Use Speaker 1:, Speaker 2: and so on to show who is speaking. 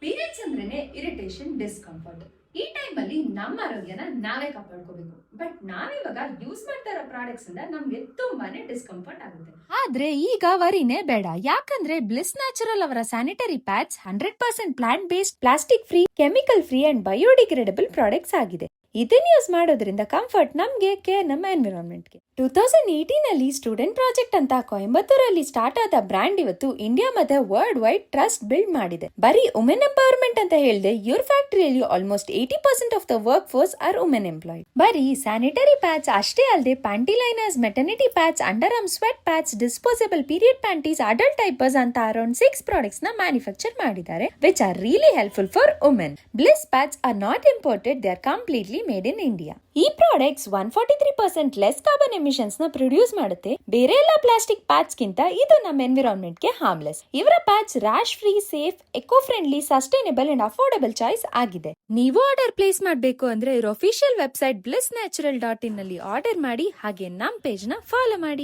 Speaker 1: Periods ಅಂದ್ರೇನೆ irritation, discomfort. ಈ time ಅಲ್ಲಿ ನಮ್ಮ ಆರೋಗ್ಯನ ನಾವೇ ಕಾಪಾಡ್ಕೋಬೇಕು. ಬಟ್ ನಾವಿವಾಗ ಯೂಸ್ ಮಾಡ್ತಾ ಇರೋ ಪ್ರಾಡಕ್ಟ್ಸ್ ಇಂದ ನಮ್ಗೆ ತುಂಬಾನೇ ಡಿಸ್ಕಂಫರ್ಟ್ ಆಗುತ್ತೆ.
Speaker 2: ಆದ್ರೆ ಈಗ ವರಿನೇ ಬೇಡ, ಯಾಕಂದ್ರೆ ಬ್ಲಿಸ್ ನ್ಯಾಚುರಲ್ ಅವರ sanitary pads 100% plant based, plastic free, chemical free and biodegradable products ಆಗಿದೆ. ಇದನ್ನ ಯೂಸ್ ಮಾಡೋದ್ರಿಂದ ಕಂಫರ್ಟ್ ನಮ್ಗೆ, ಕೇರ್ ನಮ್ಮ ಎನ್ವಿರಾನ್ಮೆಂಟ್ಗೆ. 2018 ಅಲ್ಲಿ ಸ್ಟೂಡೆಂಟ್ ಪ್ರಾಜೆಕ್ಟ್ ಅಂತ ಕೊಯಂಬತ್ತೂರಲ್ಲಿ ಸ್ಟಾರ್ಟ್ ಆದ ಬ್ರ್ಯಾಂಡ್ ಇವತ್ತು ಇಂಡಿಯಾ ಮತ್ತೆ ವರ್ಲ್ಡ್ ವೈಡ್ ಟ್ರಸ್ಟ್ ಬಿಲ್ಡ್ ಮಾಡಿದೆ. ಬರೀ ವುಮೆನ್ ಎಂಪವರ್ಮೆಂಟ್ ಅಂತ ಹೇಳಿದೆ, ಇವ್ರ ಫ್ಯಾಕ್ಟರಿಯಲ್ಲಿ almost 80% of the work force are women employed. ಬರೀ ಸ್ಯಾನಿಟರಿ ಪ್ಯಾಡ್ಸ್ ಅಷ್ಟೇ ಅಲ್ಲದೆ panty liners, maternity pads, under arm sweat pads, disposable period panties, adult diapers ಅಂತ ಅರೌಂಡ್ 6 ಪ್ರಾಡಕ್ಟ್ಸ್ ನ ಮ್ಯಾನುಫ್ಯಾಕ್ಚರ್ ಮಾಡಿದ್ದಾರೆ, which are really helpful for women. Bliss pads are not imported, they are completely made in India. ಈ products 143% less carbon emissions ನ produce ಮಾಡುತ್ತೆ. ಬೇರೆ ಎಲ್ಲ plastic pads ಗಿಂತ ಇದು ನಮ್ಮ ಎನ್ವಿರಾನ್ಮೆಂಟ್ ಗೆ ಹಾರ್ಮ್ಲೆಸ್. ಇವರ pads rash free, safe, eco friendly, sustainable and affordable choice ಆಗಿದೆ. ನೀವು ಆರ್ಡರ್ ಪ್ಲೇಸ್ ಮಾಡಬೇಕು ಅಂದ್ರೆ ಇವ್ರ ಅಫಿಷಿಯಲ್ ವೆಬ್ಸೈಟ್ blissnatural.in ನಲ್ಲಿ ಆರ್ಡರ್ ಮಾಡಿ, ಹಾಗೆ ನಮ್ ಪೇಜ್ ನ ಫಾಲೋ ಮಾಡಿ.